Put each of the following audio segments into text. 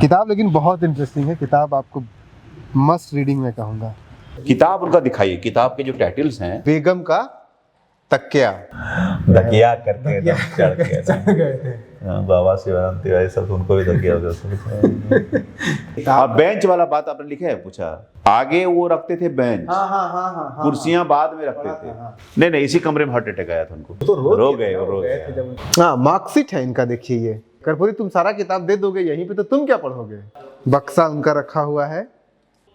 किताब लेकिन बहुत इंटरेस्टिंग है। किताब आपको मस्ट रीडिंग में कहूँगा। किताब उनका दिखाइए, किताब के जो टाइटल्स हैं। बेगम का तकिया, धकिया करके एकदम चढ़ के चढ़ गए थे। बाबा शिवानंद तिवारी सब उनको भी धकिया हो गया। और बेंच वाला बात आपने लिखा है, पूछा आगे वो रखते थे बेंच, हाँ, कुर्सियां बाद में रखते थे। नहीं नहीं, इसी कमरे में हार्ट अटैक आया था उनको, तो रो गए। हाँ, मार्कशीट है इनका, देखिए ये। कर्पूरी तुम सारा किताब दे दोगे यहीं पे तो तुम क्या पढ़ोगे। बक्सा उनका रखा हुआ है।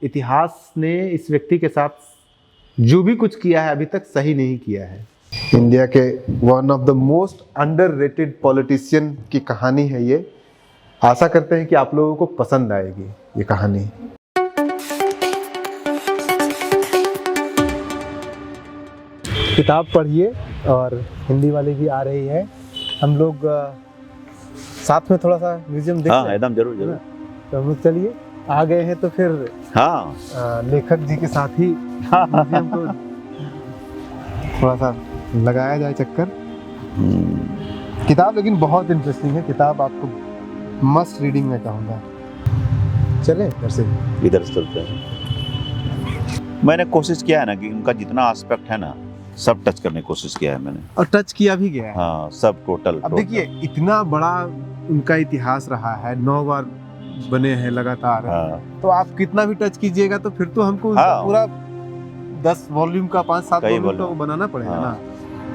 इतिहास ने इस व्यक्ति के साथ जो भी कुछ किया है अभी तक सही नहीं किया है। इंडिया के one of the most underrated politician की कहानी है ये। आशा करते हैं कि आप लोगों को पसंद आएगी ये कहानी। किताब पढ़िए, और हिंदी वाली भी आ रही है। हम लोग साथ में थोड़ा सा म्यूजियम देख हाँ एकदम जरूर जरूर। तो हम लोग चलिए, आ गए हैं तो फिर हाँ लेखक जी के साथ ही म्यूजियम को थोड़ा सा लगाया जाए चक्कर। किताब लेकिन बहुत इंटरेस्टिंग है। किताब आपको मस्ट रीडिंग में कहूँगा। चले घर से इधर से चलते हैं। मैंने कोशिश किया है ना कि उनका जितना एस्पेक्ट है ना सब टच करने की कोशिश किया है मैंने, और टच किया भी गया है। हाँ सब टोटल। अब देखिए इतना बड़ा उनका इतिहास रहा है, 9 बार बने हैं लगातार। हाँ। तो आप कितना भी टच कीजिएगा तो फिर तो हमको हाँ। पूरा 10 वॉल्यूम का 5-7 कई वॉल्यूम का वो volume। बनाना पड़ेगा हाँ। ना।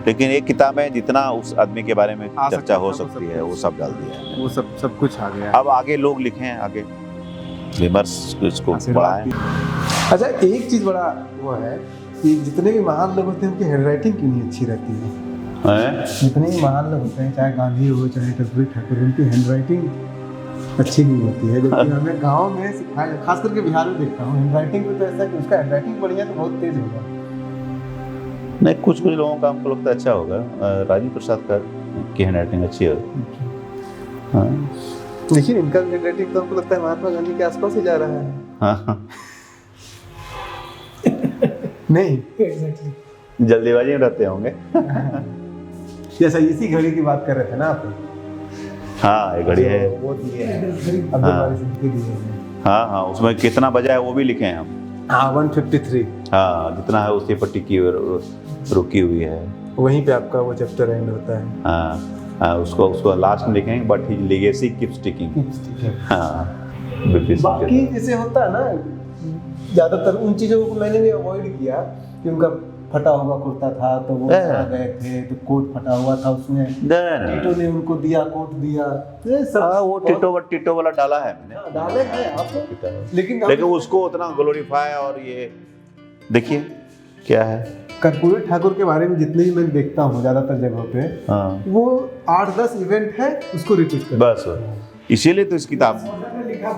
लेकिन एक किताब में जितना उस आदमी के बारे में आ चर्चा सकता हो है, वो सकती सब है कुछ। वो सब डाल दिया है मैंने। वो सब कुछ आ गया। अब आगे लोग लिखे हैं, आगे विमर्श इसको आशीर्वाद बढ़ाएं। की। अच्छा, एक चीज बड़ा वो है कि जितने भी महान लोग होते हैं उनकी हैंडराइटिंग क्यों नहीं अच्छी रहती है। हैं? जितने भी महान लोग होते हैं, चाहे गांधी हो चाहे कर्पूरी ठाकुर, उनकी हैंडराइटिंग अच्छी नहीं होती है। जबकि हमें गाँव में सिखाया, खास करके बिहार में देखता हूँ हैंडराइटिंग में तो ऐसा है कि उसका हैंडराइटिंग बढ़िया तो बहुत तेज होगा। नहीं, कुछ लोगों का हमको लगता है अच्छा होगा। राजीव प्रसाद का की हैंडराइटिंग अच्छी है। हाँ लेकिन इनका हैंडराइटिंग तो हमको लगता है महात्मा गांधी के आसपास ही जा रहा है। हाँ नहीं एग्जैक्टली। जल्दीबाजी में रहते होंगे। जैसा इसी घड़ी की बात कर रहे थे ना आप। हाँ ये घड़ी है। वो दिए हैं अब्दुल बारी सिंह के दिए हैं। हाँ हाँ, उसमें कितना बजा है वो भी लिखे हैं हम। हाँ 153। हाँ जितना है उसी पर टिकी रुकी हुई है। वहीं पे आपका वो चैप्टर एंड होता है। हाँ उसको लास्ट में लिखेंगे, but his legacy keeps ticking. हाँ बाकी जैसे होता है ना, ज्यादातर उन चीजों को मैंने भी अवॉइड किया कि उनका फटा हुआ कुर्ता था तो वो आ गए थे, तो कोट फटा हुआ था उसमें टीटो ने उनको दिया, कोट दिया। ये सब हाँ वो टिटो वाला डाला है मैंने। डाले हैं आपको, लेकिन उसको उतना ग्लोरीफाई, और ये देखिए क्या है। कर्पूरी ठाकुर के बारे में जितने भी मैं देखता हूँ ज्यादातर जगहों पे, हाँ वो 8-10 इवेंट है उसको रिपीट कर बस इसीलिए तो इस किताब लिखा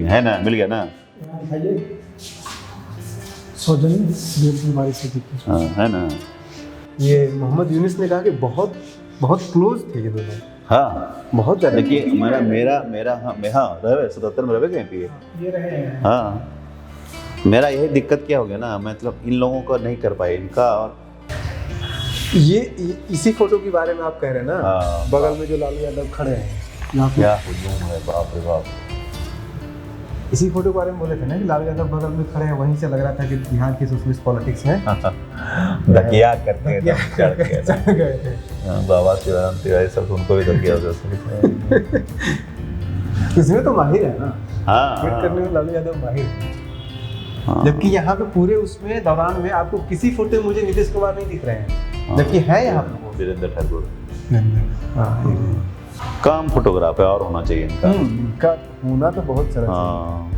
है ना, मिल गया ना। हाँ है ना। ये मोहम्मद यूनिस ने कहा कि बहुत बहुत क्लोज थे ये दोनों। हाँ बहुत ज्यादा। देखिए मेरा हाँ रहे 77 में रहे कहीं पे ये रहे हैं। हाँ मेरा यही दिक्कत क्या हो गया ना, मतलब इन लोगों को नहीं कर पाए इनका। और ये इसी फोटो के बारे में आप कह रहे हैं ना। हाँ। बगल में जो लालू यादव खड़े हैं यहाँ पे, क्या हुजूम है, बाप रे बाप। इसी फोटो के बारे में बोले थे ना कि लालू यादव बगल में खड़े हैं। वहीं से लग रहा था कि बिहार की सोशलिस्ट पॉलिटिक्स में धकिया करके एकदम चढ़ के चढ़ गए थे। बाबा शिवानंद तिवारी सब उनको भी धकिया हो गया। इसमें तो माहिर है ना, हाँ वेट करने में लालू यादव माहिर है। हाँ। जबकि यहाँ पे पूरे उसमें दौरान में आपको किसी फोटो में मुझे नीतीश कुमार नहीं दिख रहे हैं, जबकि है यहाँ पे वो। वीरेंद्र ठाकुर। हाँ, कम फोटोग्राफ है, और होना चाहिए इनका। इनका होना तो बहुत सरल है। हाँ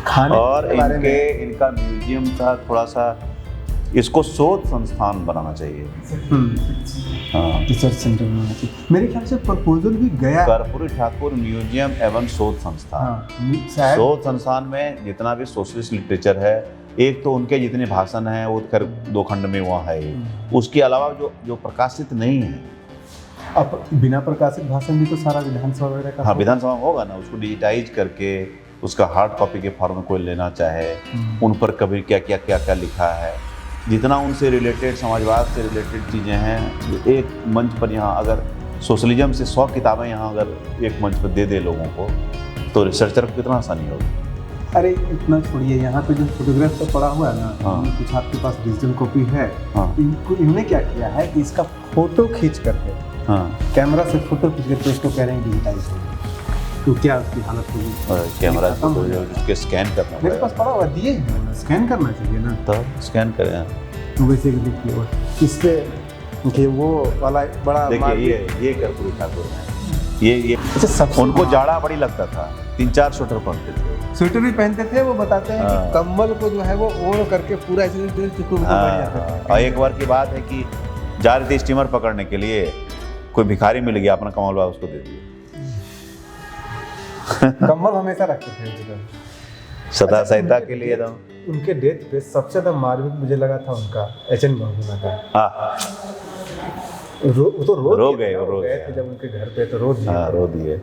खाने और के बारे में इनका म्यूजियम का थोड़ा सा इसको शोध संस्थान बनाना चाहिए। हाँ रिसर्च सेंटर बनाना चाहिए। मेरे ख्याल से प्रपोजल भी गया। कर्पूरी ठाकुर म्यूजियम एवं शोध संस्थान। हाँ, शायद शोध संस्थान में जितना भी सोशलिस्ट लिटरेचर है, एक तो उनके जितने भाषण हैं वो खैर 2 खंड में वहाँ है, उसके अलावा जो प्रकाशित नहीं है। अब बिना प्रकाशित भाषण भी तो सारा विधानसभा वगैरह का। हाँ विधानसभा में होगा ना, उसको डिजिटाइज करके उसका हार्ड कॉपी के फॉर्म में कोई लेना चाहे, उन पर कभी क्या लिखा है, जितना उनसे रिलेटेड समाजवाद से रिलेटेड चीज़ें हैं, एक मंच पर यहाँ अगर सोशलिज्म से 100 किताबें यहाँ अगर एक मंच पर दे दे लोगों को तो रिसर्चर को कितना आसानी होगी। अरे इतना छोड़िए, यहाँ पे जो फोटोग्राफ तो पड़ा हुआ है ना, हाँ। कुछ आपके पास डिजिटल कॉपी है, हाँ। इन्होंने क्या किया है कि इसका फोटो खींच करके, हाँ, कैमरा से फोटो खींच करके इसको कह रहे हैं डिजिटाइज, तो क्या उसकी हालत होगी। और कैमरा से खत्म तो हो जो जाएगा। उसके स्कैन करना मेरे पास पड़ेगा, पड़ा हुआ दिए हैं, स्कैन करना चाहिए ना, तो स्कैन करें। तो वैसे ही देखिए वो इस पे कि वो वाला बड़ा देखिए ये कर्पूरी ठाकुर हैं, ये अच्छा सब उनको जाड़ा बड़ी लगता था, 3-4 स्वेटर पहनते थे। स्वेटर भी पहनते थे। वो बताते हैं हाँ। कि कम्बल को जो है वो ओढ़ करके पूरा ऐसे उनको बढ़ जाते हाँ, थे। और एक बार की बात है कि जा रही थी स्टीमर पकड़ने के लिए, कोई भिखारी मिल गया, अपना कमल बाग उसको दे दिया। कम्बल हमेशा रखते थे उधर। सदा सहायता के लिए तो उनके डेथ पे सबसे ज्यादा मार्मिक मुझे लगा था उनका एचएन बहुगुणा का। हाँ, वो तो रो दिए गए, थे, वो रो गए गए। थे जब उनके घर पे, तो रो दिए। हाँ, रो दिए।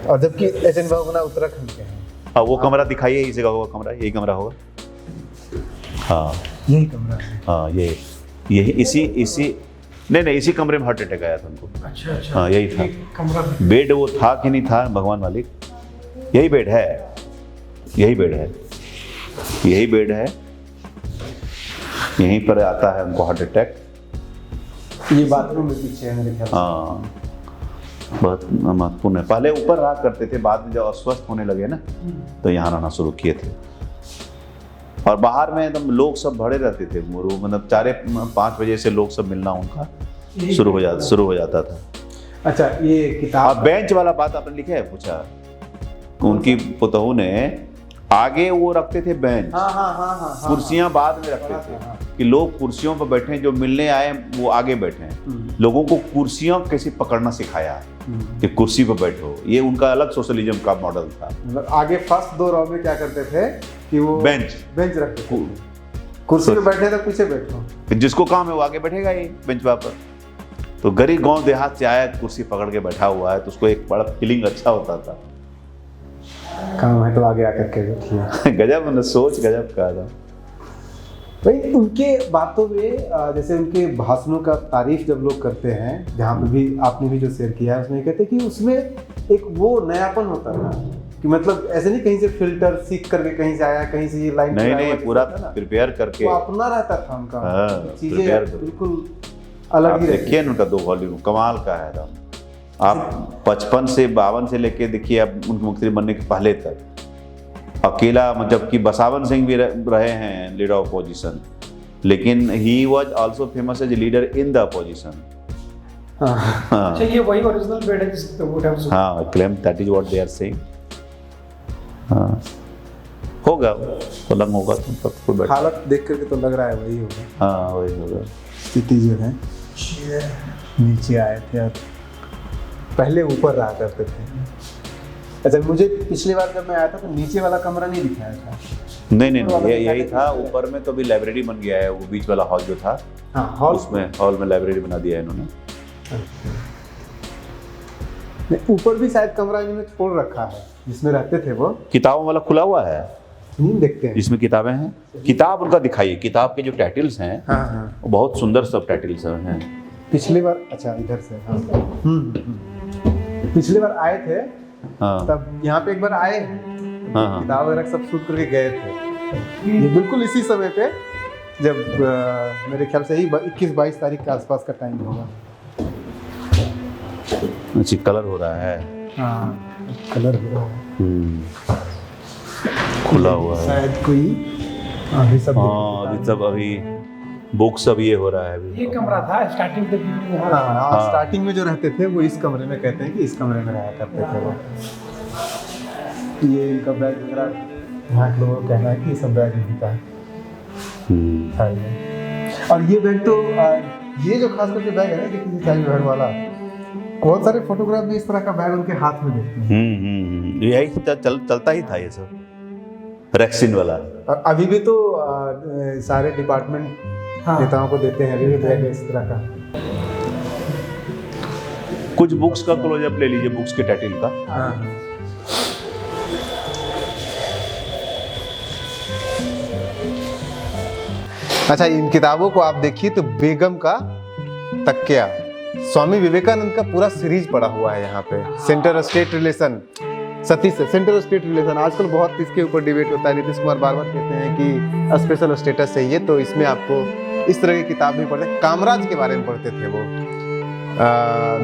और जबकि एचएन बहुगुणा उत्तराखंड के हैं। हाँ, वो कमरा दिखाइए, इसी जगह होगा कमरा, यही कमरा होगा। हाँ यही कमरा है। हाँ, यही इसी नहीं इसी कमरे में हार्ट अटैक आया था उनको। अच्छा हाँ, यही था कमरा। बेड, वो था कि नहीं था भगवान मालिक, यही बेड है, यही बेड है, यही बेड है, यहीं पर आता है उनको हार्ट अटैक। ये बाथरूम में पीछे है मेरे ख्याल से। हाँ, बहुत महत्वपूर्ण है। पहले ऊपर रहा करते थे, बाद में जब अस्वस्थ होने लगे ना तो यहाँ रहना शुरू किए थे। और बाहर में एकदम लोग सब भरे रहते थे, मतलब 4-5 बजे से लोग सब मिलना उनका शुरू हो जाता था। अच्छा, ये किताब अब बेंच वाला बात आपने लिखा है, पूछा उनकी पुतहू ने, आगे वो रखते थे बेंच, हाँ। कुर्सियां बाद में रखते थे कि लोग कुर्सियों पर बैठे, जो मिलने आए वो आगे बैठे हैं। लोगों को कुर्सियां कैसे पकड़ना सिखाया कि कुर्सी पर बैठो, ये उनका अलग सोशलिज्म का मॉडल था। मतलब आगे फर्स्ट 2 रो में क्या करते थे कि वो बेंच रखते थे, कुर्सी पे बैठने तो पीछे बैठो, कि जिसको काम है वो आगे बैठेगा ही बेंच पर। तो गरीब गांव देहात से आया, कुर्सी पकड़ के बैठा हुआ है, तो उसको एक बड़ा फीलिंग अच्छा होता था। काम है तो आगे आकर के बैठिए। गजब, मतलब सोच गजब का था भाई। उनके बातों में जैसे उनके भाषणों का तारीफ जब लोग करते हैं, जहाँ पे भी आपने भी जो शेयर किया है, उसमें कहते हैं कि उसमें एक वो नयापन होता था कि मतलब ऐसे नहीं कहीं से फिल्टर सीख करके कहीं से आया, कहीं से ये लाइन नहीं पूरा प्रिपेयर करके, वो अपना रहता था उनका। हाँ, चीजें prepare बिल्कुल अलग ही रहती देखिए उनका 2 वॉल्यूम कमाल का है एकदम। आप 55 से 52 से लेके देखिए अब उनके मुख्यमंत्री बनने के पहले तक अकेला, जबकि बसावन सिंह भी रहे हैं लीडर ऑफ अपोजिशन, लेकिन he was also famous as leader in the opposition. हाँ। अच्छा, ये वही ओरिजिनल बेड है जिसके वो टाइम से। हाँ, claim that is what they are saying. हाँ, होगा पलंग होगा तो तब कोई बैठा। हालत देख करके तो लग रहा है वही होगा। हाँ, वही होगा। स्थिति जो है, नीचे आए थे और पहले ऊपर रहा करते थे। अच्छा, मुझे पिछली बार जब मैं आया था तो नीचे वाला कमरा नहीं दिखाया था। नहीं ये यही था। ऊपर में तो भी लाइब्रेरी बन गया है, वो बीच वाला हॉल जो था, हाँ, हॉल हॉल में लाइब्रेरी बना दिया है इन्होंने। ऊपर भी शायद कमरा इन्होंने छोड़ रखा है जिसमें रहते थे वो। किताबों वाला खुला हुआ है, देखते हैं जिसमें किताबें हैं। किताब उनका दिखाइए, किताब के जो टाइटल्स हैं हाँ। वो बहुत सुंदर सब टाइटल्स हैं। पिछली बार, अच्छा इधर से, हाँ। पिछली बार आए थे हाँ तब यहाँ पे एक बार आए, हाँ किताब वगैरह सब शूट करके गए थे। ये बिल्कुल इसी समय पे जब मेरे ख्याल से ही 21-22 तारीख के आसपास का टाइम होगा। अच्छी कलर हो रहा है। हाँ, कलर हो रहा है, खुला हुआ है शायद कोई अभी सब हाँ, अभी सब अभी बुक्स अब ये हो रहा है अभी। ये कमरा था स्टार्टिंग तक यहाँ। हाँ, स्टार्टिंग में जो रहते थे वो इस कमरे में, कहते हैं कि इस कमरे में रहा करते थे वो। ये इनका बैग वगैरह यहाँ के लोगों का कहना है कि ये सब बैग इन्हीं का था ये। और ये बैग तो ये जो खास करके बैग है ना, देखिए ईसाई बैग वाला, बहुत सारे फोटोग्राफ में इस तरह का बैग उनके हाथ में देखते हैं। यही चलता ही था ये सब, रैक्सिन वाला। और अभी भी तो सारे डिपार्टमेंट नेताओं को देते हैं, अभी भी बैग इस तरह का। कुछ बुक्स का क्लोजअप ले लीजिए, बुक्स के टाइटल का। हाँ। अच्छा, इन किताबों को आप देखिए तो बेगम का तक क्या, स्वामी विवेकानंद का पूरा सीरीज पड़ा हुआ है यहाँ पे। सेंटर स्टेट रिलेशन, सतीश से सेंटर स्टेट रिलेशन, आजकल बहुत इसके ऊपर डिबेट होता है। नीतीश कुमार बार बार कहते हैं कि स्पेशल स्टेटस चाहिए, तो इसमें आपको इस तरह की किताब भी पढ़ते। कामराज के बारे में पढ़ते थे वो,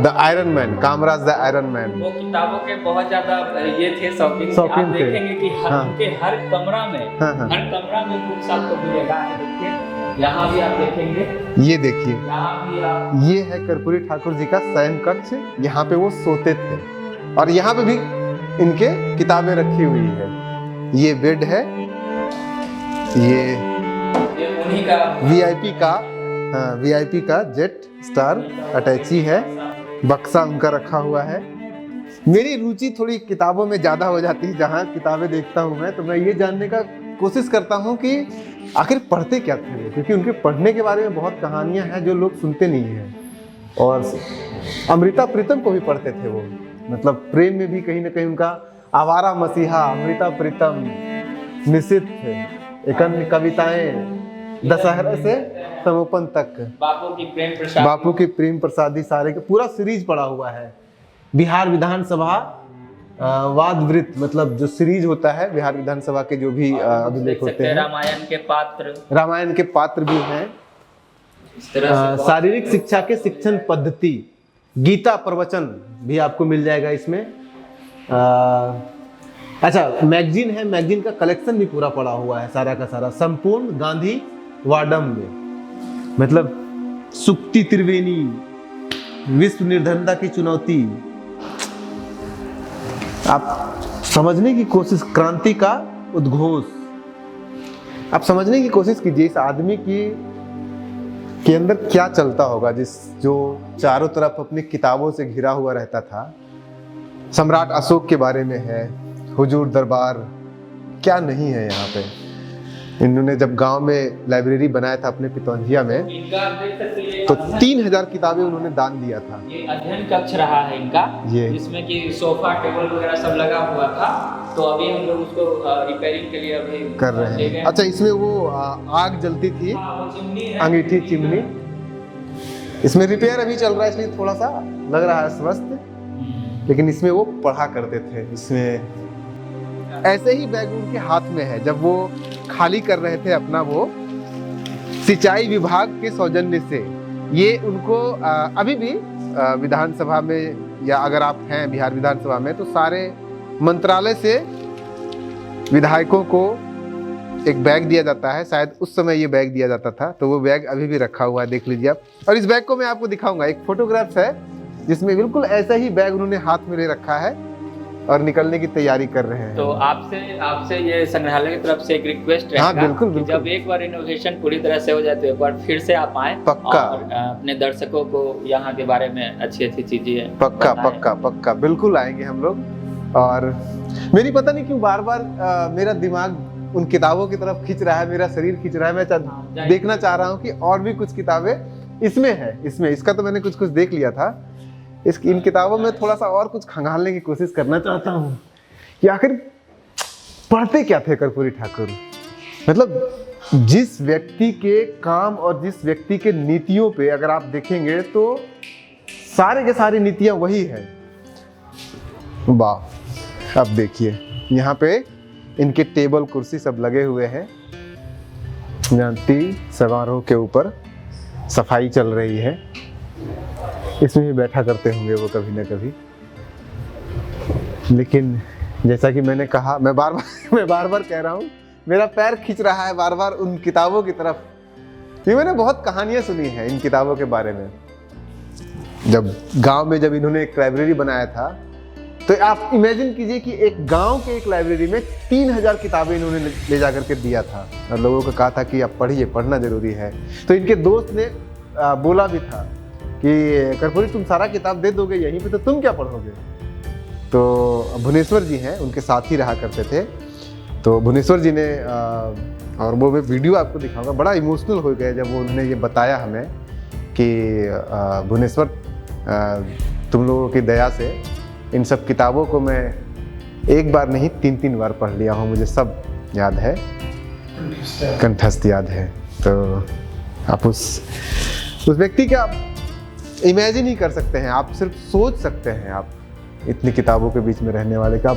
the iron man, Kamaraj the iron man. वो किताबों के बहुत ज्यादा ये थे शौकीन। शौकीन आप थे। देखेंगे कि उनके हर कमरा में हाँ। हर कमरा में बुक्स आपको मिलेगा। देखिए यहाँ भी आप देखेंगे, ये देखिए, यहाँ भी आप, ये है कर्पूरी ठाकुर जी का शयन कक्ष, यहाँ पे वो सोते थे और यहाँ पे भी इनके किताबें रखी हुई है। ये बेड है, ये उन्हीं का वीआईपी का, हाँ वीआईपी का जेट स्टार अटैची है। बक्सा उनका रखा हुआ है। मेरी रुचि थोड़ी किताबों में ज़्यादा हो जाती है। जहाँ किताबें देखता हूँ मैं, तो मैं ये जानने का कोशिश करता हूँ कि आखिर पढ़ते क्या थे वो, क्योंकि उनके पढ़ने के बारे में बहुत कहानियाँ हैं जो लोग सुनते नहीं हैं। और अमृता प्रीतम को भी पढ़ते थे वो, मतलब प्रेम में भी कहीं ना कहीं उनका आवारा मसीहा, अमृता प्रीतम, निषिद्ध, एक अन्य कविताएं, दशहरा से समापन तक, बापू की प्रेम प्रसाद, बापू की प्रेम प्रसादी, सारे का पूरा सीरीज पड़ा हुआ है। बिहार विधानसभा वाद वृत्त, मतलब जो सीरीज होता है बिहार विधानसभा के जो भी अभिलेख होते हैं, रामायण के पात्र, रामायण के पात्र भी हैं। इस तरह से बहुत- शारीरिक शिक्षा के शिक्षण पद्धति, गीता प्रवचन भी आपको मिल जाएगा इसमें। अच्छा, मैगजीन है, मैगजीन का कलेक्शन भी पूरा पड़ा हुआ है सारा का सारा, संपूर्ण गांधी वाडम में, मतलब सुक्ति त्रिवेणी, विश्व निर्धनता की चुनौती। आप समझने की कोशिश, क्रांति का उद्घोष, आप समझने की कोशिश कीजिए इस आदमी की के अंदर क्या चलता होगा, जो चारों तरफ अपनी किताबों से घिरा हुआ रहता था। सम्राट अशोक के बारे में है, हुजूर दरबार, क्या नहीं है यहाँ पे। इन्होंने जब गांव में लाइब्रेरी बनाया था अपने पितौंजिया में, इनका आप देख सकते हैं, तो 3000 किताबें उन्होंने दान दिया था। ये अध्ययन कक्ष रहा है इनका, ये। जिसमें कि सोफा टेबल वगैरह सब लगा हुआ था। तो अभी हम लोग उसको रिपेयरिंग के लिए अभी कर रहे ले गए हैं। अच्छा, इसमें वो आग जलती थी, हाँ, वो चिमनी है। अंगीठी चिमनी, इसमें रिपेयर अभी चल रहा है, इसलिए थोड़ा सा लग रहा है स्वस्थ, लेकिन इसमें वो पढ़ा करते थे। इसमें ऐसे ही बैग उनके हाथ में है, जब वो खाली कर रहे थे अपना वो सिंचाई विभाग के सौजन्य से। ये उनको अभी भी विधानसभा में, या अगर आप हैं बिहार विधानसभा में, तो सारे मंत्रालय से विधायकों को एक बैग दिया जाता है। शायद उस समय ये बैग दिया जाता था, तो वो बैग अभी भी रखा हुआ है, देख लीजिए आप। और इस बैग को मैं आपको दिखाऊंगा, एक फोटोग्राफ है जिसमें बिल्कुल ऐसा ही बैग उन्होंने हाथ में ले रखा है और निकलने की तैयारी कर रहे हैं। तो आपसे ये संग्रहालय की तरफ से एक रिक्वेस्ट हाँ, रहेगा बिल्कुल, कि बिल्कुल। जब एक बार इनोवेशन पूरी तरह से हो जाए तो एक बार फिर से आप आए, पक्का। और अपने दर्शकों को यहाँ के बारे में अच्छी अच्छी चीजें पक्का बताएं। पक्का पक्का बिल्कुल आएंगे हम लोग। और मेरी पता नहीं क्यों बार बार मेरा दिमाग उन किताबों की तरफ खींच रहा है, मेरा शरीर खींच रहा है। मैं जाइए। देखना चाह रहा हूँ कि और भी कुछ किताबें इसमें है। इसका तो मैंने कुछ देख लिया था। इन किताबों में थोड़ा सा और कुछ खंगालने की कोशिश करना चाहता हूँ कि आखिर पढ़ते क्या थे कर्पूरी ठाकुर। मतलब जिस व्यक्ति के काम और जिस व्यक्ति के नीतियों पे अगर आप देखेंगे तो सारे के सारी नीतियां वही है। वाह, अब देखिए यहाँ पे इनके टेबल कुर्सी सब लगे हुए हैं। जयंती समारोह के ऊपर सफाई चल रही है, इसमें भी बैठा करते होंगे वो कभी ना कभी। लेकिन जैसा कि मैंने कहा, मैं बार बार कह रहा हूँ, मेरा पैर खींच रहा है बार बार उन किताबों की तरफ। ये मैंने बहुत कहानियां सुनी हैं इन किताबों के बारे में। जब गांव में जब इन्होंने एक लाइब्रेरी बनाया था, तो आप इमेजिन कीजिए कि एक गांव के एक लाइब्रेरी में 3000 किताबें इन्होंने ले जा करके दिया था और लोगों को कहा था कि आप पढ़िए, पढ़ना जरूरी है। तो इनके दोस्त ने बोला भी था कि कर्पूरी तुम सारा किताब दे दोगे यहीं पे, तो तुम क्या पढ़ोगे। तो भुवनेश्वर जी हैं, उनके साथ ही रहा करते थे। तो भुवनेश्वर जी ने और वो मैं वीडियो आपको दिखाऊंगा, बड़ा इमोशनल हो गया जब वो उन्होंने ये बताया हमें कि भुवनेश्वर तुम लोगों की दया से इन सब किताबों को मैं एक बार नहीं 3 बार पढ़ लिया हूँ, मुझे सब याद है, कंठस्थ याद है। तो आप उस व्यक्ति का इमेजिन ही कर सकते हैं, आप सिर्फ सोच सकते हैं, आप इतनी किताबों के बीच में रहने वाले का।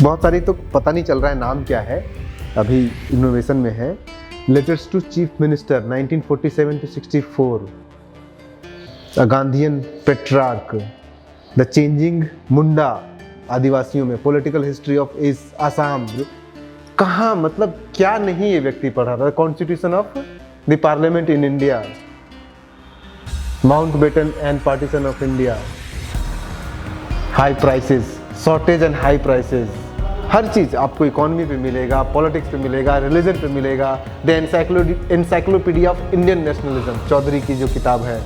बहुत सारी तो पता नहीं चल रहा है नाम क्या है, अभी इनोवेशन में है। Letters to chief minister 1947 to 64, a Gandhian Petrarch, the changing Munda आदिवासियों में, पॉलिटिकल हिस्ट्री ऑफ आसाम। कहाँ, मतलब क्या नहीं ये व्यक्ति पढ़ा था। Constitution of the parliament in India, Mountbatten and partition of India, high prices, shortage and high prices, हर चीज़ आपको इकोनॉमी पे मिलेगा, पॉलिटिक्स पे मिलेगा, रिलीजन पे मिलेगा। The encyclopedia of Indian nationalism, Chaudhary की जो किताब है,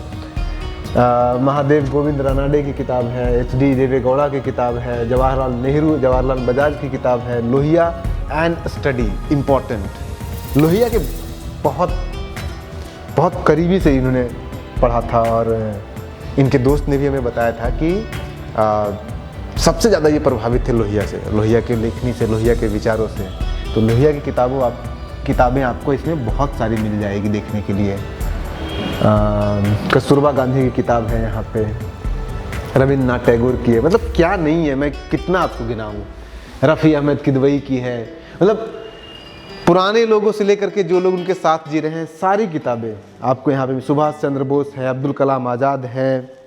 महादेव गोविंद रानाडे की किताब है, HD देवेगौड़ा की किताब है, जवाहरलाल नेहरू, जवाहरलाल बजाज की किताब है, Lohia and study important. Lohia के बहुत बहुत करीबी से इन्होंने पढ़ा था, और इनके दोस्त ने भी हमें बताया था कि सबसे ज़्यादा ये प्रभावित थे लोहिया से, लोहिया के लेखनी से, लोहिया के विचारों से। तो लोहिया की किताबें आपको इसमें बहुत सारी मिल जाएगी देखने के लिए। कस्तूरबा गांधी की किताब है यहाँ पे, रविन्द्रनाथ टैगोर की है, मतलब क्या नहीं है, मैं कितना आपको गिनाऊँ। रफ़ी अहमद किदवई की है, मतलब पुराने लोगों से लेकर के जो लोग उनके साथ जी रहे हैं, सारी किताबें आपको यहाँ पे। सुभाष चंद्र बोस है, अब्दुल कलाम आज़ाद है।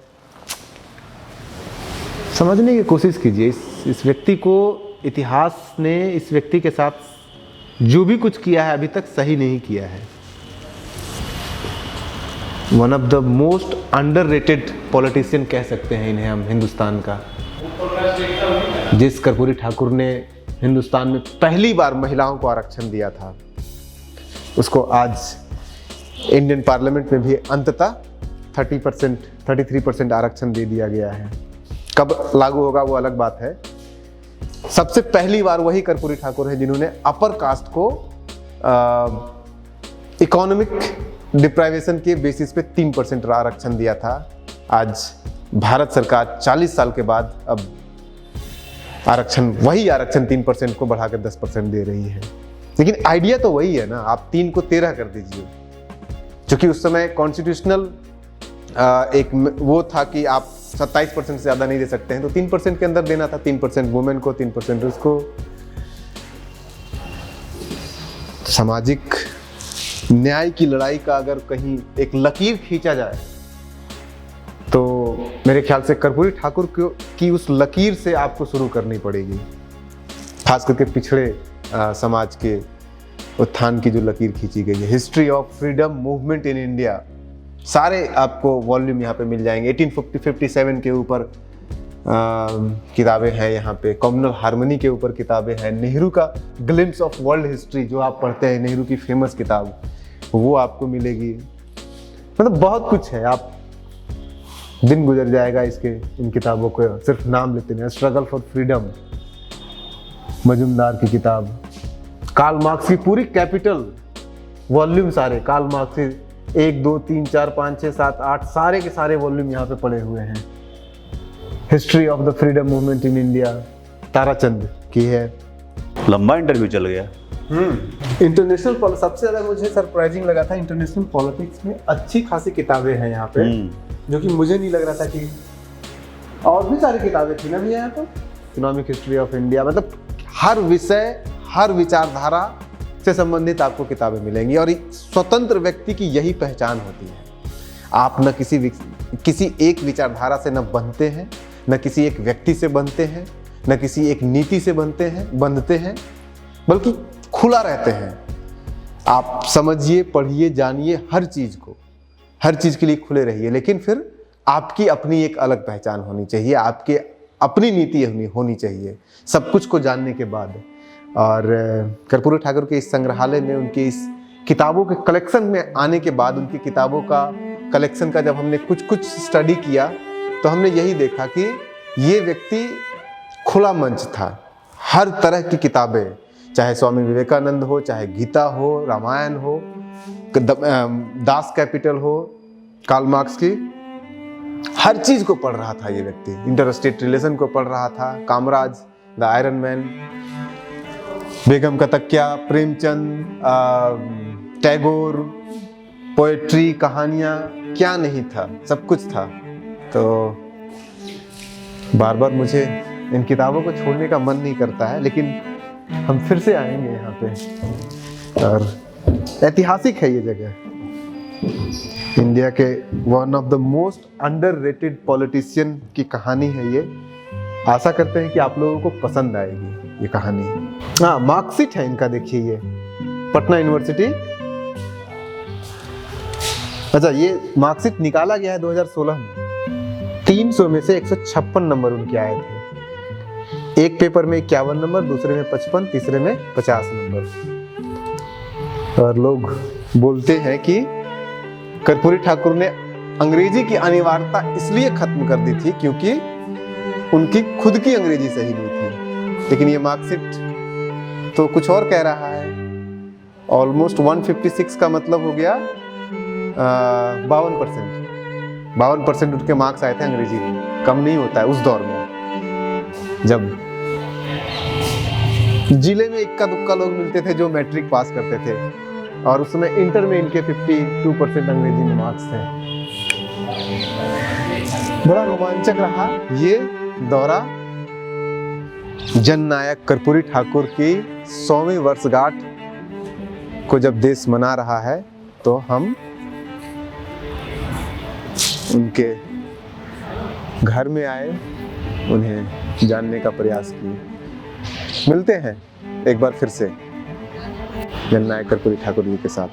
समझने की कोशिश कीजिए इस व्यक्ति को। इतिहास ने इस व्यक्ति के साथ जो भी कुछ किया है अभी तक सही नहीं किया है। One of the most underrated politician कह सकते हैं इन्हें हम हिंदुस्तान का। जिस कर्पूरी ठाकुर ने हिंदुस्तान में पहली बार महिलाओं को आरक्षण दिया था, उसको आज इंडियन पार्लियामेंट में भी अंततः 33% आरक्षण दे दिया गया है। कब लागू होगा वो अलग बात है। सबसे पहली बार वही कर्पूरी ठाकुर है जिन्होंने अपर कास्ट को इकोनॉमिक डिप्राइवेशन के बेसिस पे 3% आरक्षण दिया था। आज भारत सरकार 40 साल के बाद अब वही आरक्षण 3% को बढ़ाकर 10% दे रही है। लेकिन आइडिया तो वही है ना, आप 3 को 13 कर दीजिए। क्योंकि उस समय कॉन्स्टिट्यूशनल एक वो था कि आप 27% से ज़्यादा नहीं दे सकते हैं, तो 3% के अंदर देना था। 3% वुमेन को, 3% उसको। सामाजिक न्याय की लड़ाई का अगर कहीं एक लकीर खींचा जाए तो मेरे ख्याल से कर्पूरी ठाकुर की उस लकीर से आपको शुरू करनी पड़ेगी। खास करके पिछड़े समाज के उत्थान की जो लकीर खींची गई है। History of freedom movement in India, सारे आपको वॉल्यूम यहाँ पे मिल जाएंगे। 1857 के ऊपर किताबें हैं यहाँ पे, कम्युनल हार्मनी के ऊपर किताबें हैं, नेहरू का ग्लिम्स ऑफ वर्ल्ड हिस्ट्री जो आप पढ़ते हैं, नेहरू की फेमस किताब, वो आपको मिलेगी। मतलब बहुत कुछ है, आप दिन गुजर जाएगा इन किताबों को सिर्फ नाम लेते हैं। स्ट्रगल फॉर फ्रीडम, मजुमदार की किताब, कार्ल मार्क्स की पूरी कैपिटल वॉल्यूम, सारे कार्ल मार्क्स के 1, 2, 3, 4, 5, 6, 7, 8 सारे के सारे वॉल्यूम यहाँ पे पड़े हुए हैं। History of the freedom movement in India Tarachand की है। लंबा इंटरव्यू चल गया। इंटरनेशनल सबसे ज्यादा मुझे सरप्राइजिंग लगा था, इंटरनेशनल पॉलिटिक्स में अच्छी खासी किताबें हैं यहाँ पे, जो कि मुझे नहीं लग रहा था कि। और भी सारी किताबें थी ना भैया यहाँ पर, इकोनॉमिक हिस्ट्री ऑफ इंडिया, मतलब हर विषय, हर विचारधारा से संबंधित आपको किताबें मिलेंगी। और स्वतंत्र व्यक्ति की यही पहचान होती है। आप न किसी एक विचारधारा से न बंधते हैं, न किसी एक व्यक्ति से बंधते हैं, न किसी एक नीति से बंधते हैं, बल्कि खुला रहते हैं। आप समझिए, पढ़िए, जानिए हर चीज़ को, हर चीज़ के लिए खुले रहिए। लेकिन फिर आपकी अपनी एक अलग पहचान होनी चाहिए, आपके अपनी नीति होनी चाहिए सब कुछ को जानने के बाद। और कर्पूरी ठाकुर के इस संग्रहालय में, उनके इस किताबों के कलेक्शन में आने के बाद, उनकी किताबों का कलेक्शन का जब हमने कुछ स्टडी किया तो हमने यही देखा कि ये व्यक्ति खुला मंच था। हर तरह की किताबें, चाहे स्वामी विवेकानंद हो, चाहे गीता हो, रामायण हो, दास कैपिटल हो, कार्ल मार्क्स की, हर चीज को पढ़ रहा था ये व्यक्ति। इंटरस्टेट रिलेशन को पढ़ रहा था, कामराज, द आयरन मैन, बेगम का तकिया, प्रेमचंद, टैगोर, पोएट्री, कहानियाँ, क्या नहीं था, सब कुछ था। तो बार बार मुझे इन किताबों को छोड़ने का मन नहीं करता है, लेकिन हम फिर से आएंगे यहाँ पे। और ऐतिहासिक है ये जगह, इंडिया के one of the most underrated politician की कहानी है ये। आशा करते हैं कि आप लोगों को पसंद आएगी ये कहानी। हाँ, मार्कशीट है इनका, देखिए ये पटना यूनिवर्सिटी। अच्छा, ये मार्कशीट निकाला गया है 2016 में। 300 में से 156 नंबर उनके आए थे। एक पेपर में 51 नंबर, दूसरे में 55, तीसरे में 50 नंबर। और लोग बोलते हैं कि कर्पूरी ठाकुर ने अंग्रेजी की अनिवार्यता इसलिए खत्म कर दी थी क्योंकि उनकी खुद की अंग्रेजी सही नहीं थी। लेकिन ये मार्कशीट तो कुछ और कह रहा है। ऑलमोस्ट 156 का मतलब हो गया 52% उनके मार्क्स आए थे अंग्रेजी में। कम नहीं होता है उस दौर में, जब जिले में इक्का दुक्का लोग मिलते थे जो मैट्रिक पास करते थे, और उस समय इंटर में इनके 52% अंग्रेजी में मार्क्स थे। बड़ा रोमांचक रहा ये दौरा। जननायक कर्पूरी ठाकुर की 100वीं वर्षगांठ को जब देश मना रहा है, तो हम उनके घर में आए, उन्हें जानने का प्रयास किए। मिलते हैं एक बार फिर से जननायक कर्पूरी ठाकुर जी के साथ।